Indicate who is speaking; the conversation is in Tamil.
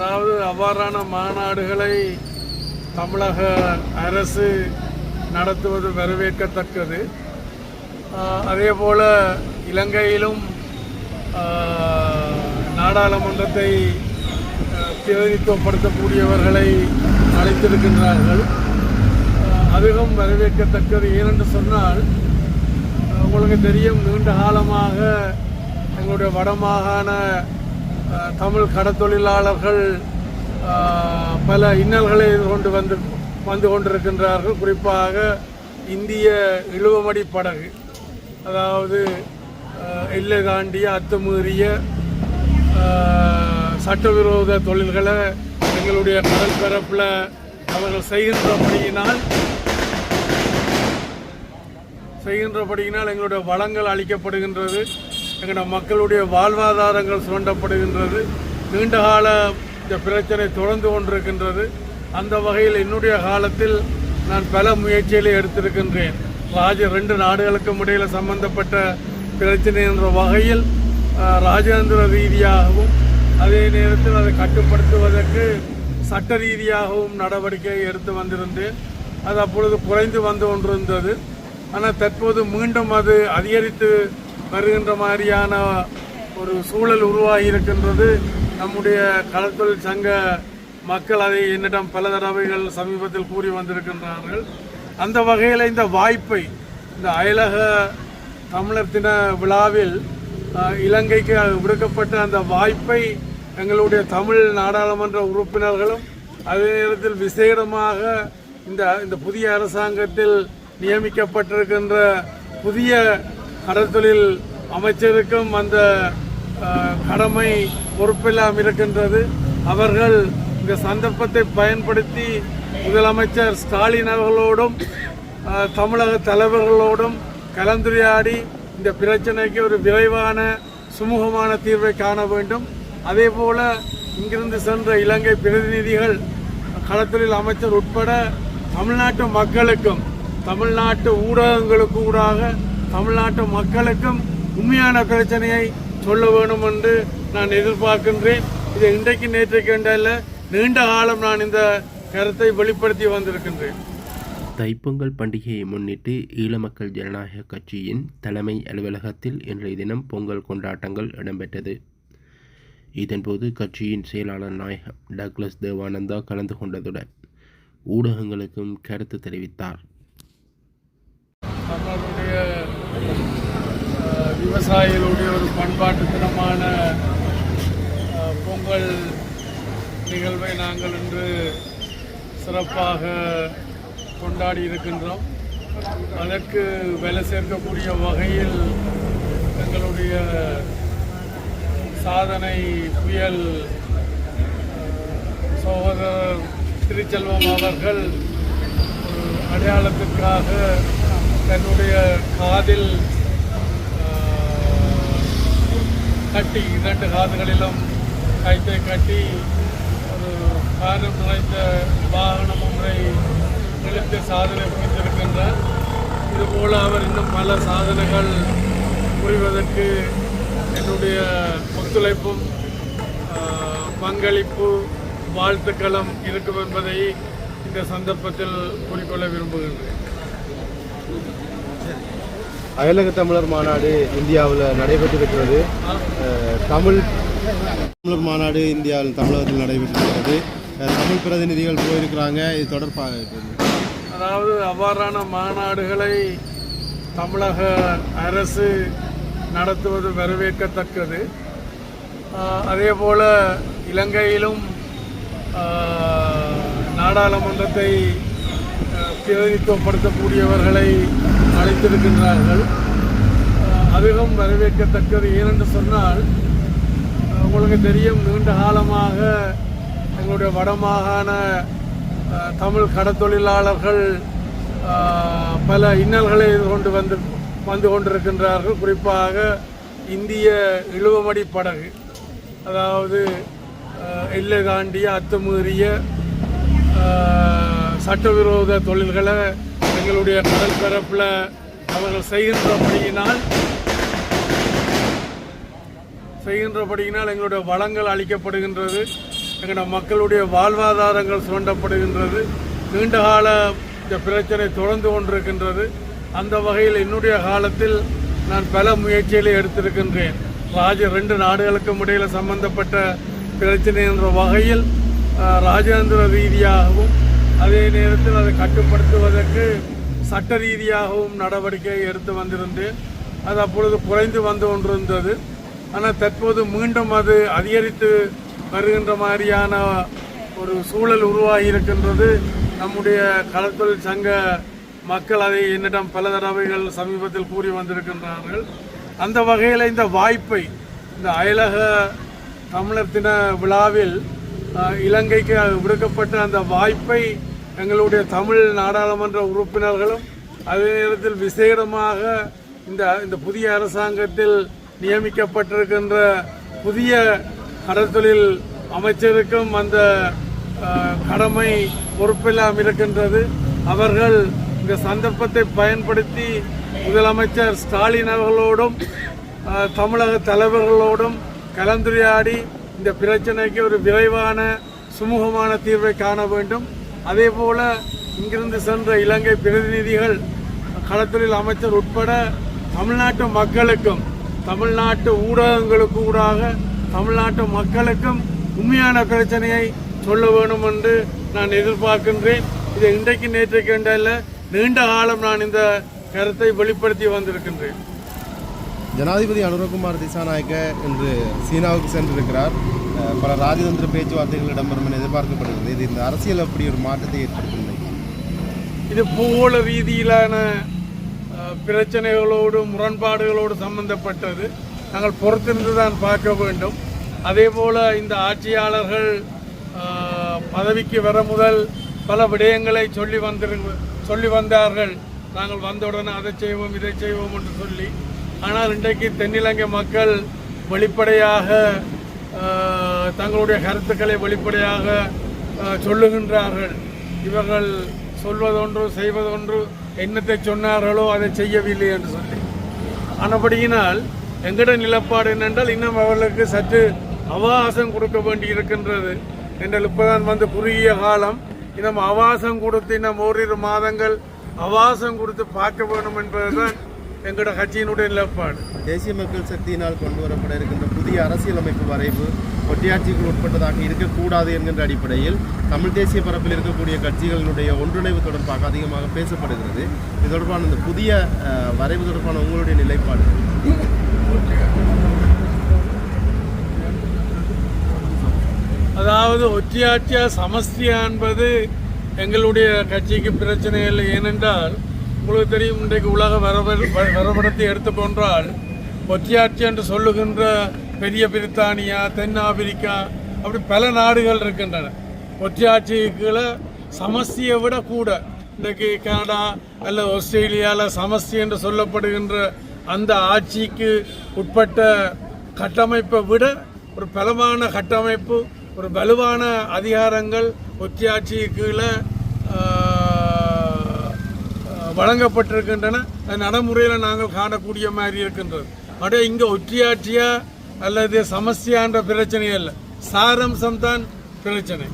Speaker 1: அதாவது அவ்வாறான மாநாடுகளை தமிழக அரசு நடத்துவது வரவேற்கத்தக்கது. அதேபோல் இலங்கையிலும் நாடாளுமன்றத்தை பிரதிநிதித்துவப்படுத்தக்கூடியவர்களை அழைத்திருக்கின்றார்கள். அதுவும் வரவேற்கத்தக்கது. ஏனென்று சொன்னால் உங்களுக்கு தெரியும், நீண்ட காலமாக எங்களுடைய வடமாகாண தமிழ் கடத்தொழிலாளர்கள் பல இன்னல்களை எதிர்கொண்டு வந்து கொண்டிருக்கின்றார்கள். குறிப்பாக இந்திய இழுவமடி படகு, அதாவது எல்லை தாண்டிய அத்துமீறிய சட்டவிரோத தொழில்களை எங்களுடைய கடல் பரப்பில் அவர்கள் செய்கின்றபடியினால் எங்களுடைய வளங்கள் அளிக்கப்படுகின்றது, எங்களுடைய மக்களுடைய வாழ்வாதாரங்கள் சுரண்டப்படுகின்றது. நீண்டகால இந்த பிரச்சனை தொடர்ந்து கொண்டிருக்கின்றது. அந்த வகையில் என்னுடைய காலத்தில் நான் பல முயற்சிகளை எடுத்திருக்கின்றேன். ரெண்டு நாடுகளுக்கும் இடையில் சம்பந்தப்பட்ட பிரச்சனை என்ற வகையில் ராஜதந்திர ரீதியாகவும் அதே நேரத்தில் அதை கட்டுப்படுத்துவதற்கு சட்ட ரீதியாகவும் நடவடிக்கை எடுத்து வந்திருந்தேன். அது அப்பொழுது குறைந்து வந்து கொண்டிருந்தது. ஆனால் தற்போது மீண்டும் அது அதிகரித்து வருகின்ற மாதிரியான ஒரு சூழல் உருவாகி இருக்கின்றது. நம்முடைய கடற்தொழில் சங்க மக்கள் அதை என்னிடம் பல தடவைகள் சமீபத்தில் கூறி வந்திருக்கின்றார்கள். அந்த வகையில் இந்த வாய்ப்பை, இந்த அயலக தமிழர் தின விழாவில் இலங்கைக்கு விடுக்கப்பட்ட அந்த வாய்ப்பை எங்களுடைய தமிழ் நாடாளுமன்ற உறுப்பினர்களும் அதே நேரத்தில் விசேடமாக இந்த புதிய அரசாங்கத்தில் நியமிக்கப்பட்டிருக்கின்ற புதிய கடற்தொழில் அமைச்சருக்கும் அந்த கடமை பொறுப்பெல்லாம் இருக்கின்றது. அவர்கள் இந்த சந்தர்ப்பத்தை பயன்படுத்தி முதலமைச்சர் ஸ்டாலின் அவர்களோடும் தமிழக தலைவர்களோடும் கலந்துரையாடி இந்த பிரச்சனைக்கு ஒரு விரைவான சுமூகமான தீர்வை காண வேண்டும். அதே போல இங்கிருந்து சென்ற இலங்கை பிரதிநிதிகள், கடற்தொழில் அமைச்சர் உட்பட தமிழ்நாட்டு மக்களுக்கும் தமிழ்நாட்டு ஊடகங்களுக்கு ஊடாக தமிழ்நாட்டு மக்களுக்கும் உண்மையான பிரச்சனையை சொல்ல வேண்டும் என்று நான் எதிர்பார்க்கின்றேன். இது இன்றைக்கு நேற்றைக்கு அல்ல, நீண்ட காலம் நான் இந்த கருத்தை வெளிப்படுத்தி வந்திருக்கின்றேன்.
Speaker 2: தைப்பொங்கல் பண்டிகையை முன்னிட்டு ஈழ மக்கள் ஜனநாயக கட்சியின் தலைமை அலுவலகத்தில் இன்றைய தினம் பொங்கல் கொண்டாட்டங்கள் இடம்பெற்றது. இதன்போது கட்சியின் செயலாளர் நாயகம் டக்ளஸ் தேவானந்தா கலந்து கொண்டதுடன் ஊடகங்களுக்கும் கருத்து தெரிவித்தார்.
Speaker 1: நம்மளுடைய விவசாயிகளுடைய ஒரு பண்பாட்டு தினமான பொங்கல் நிகழ்வை நாங்கள் இன்று சிறப்பாக கொண்டாடி இருக்கின்றோம். அதற்கு வேலை சேர்க்கக்கூடிய வகையில் எங்களுடைய சாதனை புயல் சகோதரர் திருச்செல்வம் அவர்கள் அடையாளத்திற்காக தன்னுடைய காதில் கட்டி, 2 காதுகளிலும் கைத்தை கட்டி ஒரு காரம் நிறைந்த வாகனம் ஒன்றை இழுத்து சாதனை புரிந்திருக்கின்றார். இதுபோல் அவர் இன்னும் பல சாதனைகள் புரிவதற்கு என்னுடைய ஒத்துழைப்பும் பங்களிப்பு வாழ்த்துக்களும் இருக்கும் என்பதை இந்த சந்தர்ப்பத்தில் கூறிக்கொள்ள விரும்புகின்றேன்.
Speaker 3: அயலக தமிழர் மாநாடு இந்தியாவில் நடைபெற்றிருக்கிறது. தமிழர் மாநாடு இந்தியாவில் தமிழகத்தில் நடைபெற்றிருக்கிறது. தமிழ் பிரதிநிதிகள் போயிருக்கிறாங்க. இது தொடர்பாக
Speaker 1: அதாவது அவ்வாறான மாநாடுகளை தமிழக அரசு நடத்துவது வரவேற்கத்தக்கது. அதேபோல் இலங்கையிலும் நாடாளுமன்றத்தை பிரதிநிதித்துவப்படுத்தக்கூடியவர்களை அழைத்திருக்கின்றார்கள். அதுவும் வரவேற்கத்தக்கது. ஏனென்று சொன்னால் உங்களுக்கு தெரியும், நீண்ட காலமாக எங்களுடைய வடமாகாண தமிழ் கடத்தொழிலாளர்கள் பல இன்னல்களை எதிர்கொண்டு வந்து கொண்டிருக்கின்றார்கள். குறிப்பாக இந்திய இழுவமடி படகு, அதாவது எல்லை தாண்டிய அத்துமீறிய சட்டவிரோத தொழில்களை எங்களுடைய கடல் பரப்பில் அவர்கள் செய்கின்றபடியினால் எங்களுடைய வளங்கள் அளிக்கப்படுகின்றது, எங்கள் மக்களுடைய வாழ்வாதாரங்கள் சுரண்டப்படுகின்றது. நீண்டகால இந்த பிரச்சனை தொடர்ந்து கொண்டிருக்கின்றது. அந்த வகையில் என்னுடைய காலத்தில் நான் பல முயற்சிகளை எடுத்திருக்கின்றேன். 2 நாடுகளுக்கும் இடையில் சம்பந்தப்பட்ட பிரச்சனை என்ற வகையில் ராஜதந்திர ரீதியாகவும் அதே நேரத்தில் அதை கட்டுப்படுத்துவதற்கு சட்ட ரீதியாகவும் நடவடிக்கை எடுத்து வந்திருந்தேன். அது அப்பொழுது குறைந்து வந்து கொண்டிருந்தது. ஆனால் தற்போது மீண்டும் அது அதிகரித்து வருகின்ற மாதிரியான ஒரு சூழல் உருவாகி இருக்கின்றது. நம்முடைய கடற்தொழில் சங்க மக்கள் அதை என்னிடம் பல தடவைகள் சமீபத்தில் கூறி வந்திருக்கின்றார்கள். அந்த வகையில் இந்த வாய்ப்பை இந்த அயலக தமிழர் தின விழாவில் இலங்கைக்கு விடுக்கப்பட்ட அந்த வாய்ப்பை எங்களுடைய தமிழ் நாடாளுமன்ற உறுப்பினர்களும் அதே நேரத்தில் விசேடமாக இந்த புதிய அரசாங்கத்தில் நியமிக்கப்பட்டிருக்கின்ற புதிய கடற்தொழில் அமைச்சருக்கும் அந்த கடமை பொறுப்பெல்லாம் இருக்கின்றது. அவர்கள் இந்த சந்தர்ப்பத்தை பயன்படுத்தி முதலமைச்சர் ஸ்டாலின் அவர்களோடும் தமிழக தலைவர்களோடும் கலந்துரையாடி இந்த பிரச்சனைக்கு ஒரு விரைவான சுமூகமான தீர்வை காண வேண்டும். அதே போல இங்கிருந்து சென்ற இலங்கை பிரதிநிதிகள் கடற்தொழில் அமைச்சர் உட்பட தமிழ்நாட்டு மக்களுக்கும் தமிழ்நாட்டு ஊடகங்களுக்கு ஊடாக தமிழ்நாட்டு மக்களுக்கும் உண்மையான பிரச்சனையை சொல்ல வேண்டும் என்று நான் எதிர்பார்க்கின்றேன். இது இன்றைக்கு நேற்றைக்கு என்றல்ல, நீண்ட காலம் நான் இந்த கருத்தை வெளிப்படுத்தி வந்திருக்கின்றேன்.
Speaker 3: ஜனாதிபதி அனுரகுமார் திசாநாயக்க இன்று சீனாவுக்கு சென்றிருக்கிறார். பல ராஜதந்திர பேச்சுவார்த்தைகள் இடம்பெறும் என எதிர்பார்க்கப்படுகிறது. இது இந்த அரசியல் அப்படி ஒரு மாற்றத்தை ஏற்படுத்தும்.
Speaker 1: இது பூகோள ரீதியிலான பிரச்சனைகளோடு முரண்பாடுகளோடு சம்பந்தப்பட்டது. நாங்கள் பொறுத்திருந்து தான் பார்க்க வேண்டும். அதே போல இந்த ஆட்சியாளர்கள் பதவிக்கு வர முதல் பல விடயங்களை சொல்லி வந்தார்கள். நாங்கள் வந்தவுடனே அதை செய்வோம் இதை செய்வோம் என்று சொல்லி. ஆனால் இன்றைக்கு தென்னிலங்கை மக்கள் வெளிப்படையாக தங்களுடைய கருத்துக்களை வெளிப்படையாக சொல்லுகின்றார்கள். இவர்கள் சொல்வதொன்று செய்வதொன்று, என்னத்தை சொன்னார்களோ அதை செய்யவில்லை என்று சொல்லி. ஆனபடியினால் எங்கட நிலப்பாடு என்னென்றால் இன்னும் அவர்களுக்கு சற்று அவகாசம் கொடுக்க வேண்டி இருக்கின்றது என்றால் இப்போதான் வந்து குறுகிய காலம். இன்னும் அவகாசம் கொடுத்து இன்னும் ஓரிரு மாதங்கள் அவகாசம் கொடுத்து பார்க்க வேண்டும் என்பதுதான் எங்களோட கட்சியினுடைய நிலப்பாடு.
Speaker 3: தேசிய மக்கள் சக்தியினால் கொண்டு வரப்பட இருக்கின்ற புதிய அரசியலமைப்பு வரைவு ஒற்றையாட்சிக்கு உட்பட்டதாக இருக்கக்கூடாது என்கின்ற அடிப்படையில் தமிழ் தேசிய பரப்பில் இருக்கக்கூடிய கட்சிகளினுடைய ஒன்றிணைவு தொடர்பாக அதிகமாக பேசப்படுகிறது. இது தொடர்பான இந்த புதிய வரைவு தொடர்பான உங்களுடைய நிலைப்பாடு?
Speaker 1: அதாவது ஒற்றையாட்சியா சமஸ்தியா என்பது எங்களுடைய கட்சிக்கு பிரச்சனை இல்லை. ஏனென்றால் உங்களுக்கு தெரியும், இன்றைக்கு உலக வரைபடத்தை எடுத்துக்கொண்டால் ஒற்றையாட்சி என்று சொல்லுகின்ற பெரிய பிரித்தானியா, தென்னாப்பிரிக்கா, அப்படி பல நாடுகள் இருக்கின்றன. ஒற்றையாட்சிகளை சமஸ்தியை விட கூட இன்றைக்கு கனடா அல்லது ஆஸ்திரேலியாவில் சமஸ்தி என்று சொல்லப்படுகின்ற அந்த ஆட்சிக்கு உட்பட்ட கட்டமைப்பை விட ஒரு பலமான கட்டமைப்பு, ஒரு வலுவான அதிகாரங்கள் ஒற்றையாட்சி கீழே வழங்கப்பட்டிருக்கின்றன. நடைமுறையில் நாங்கள் காணக்கூடிய மாதிரி இருக்கின்றது. அப்படியே இங்கே ஒற்றையாட்சியா அல்லது சமஸ்தியான்ற பிரச்சனை அல்ல, சாரம்சம் தான் பிரச்சனை.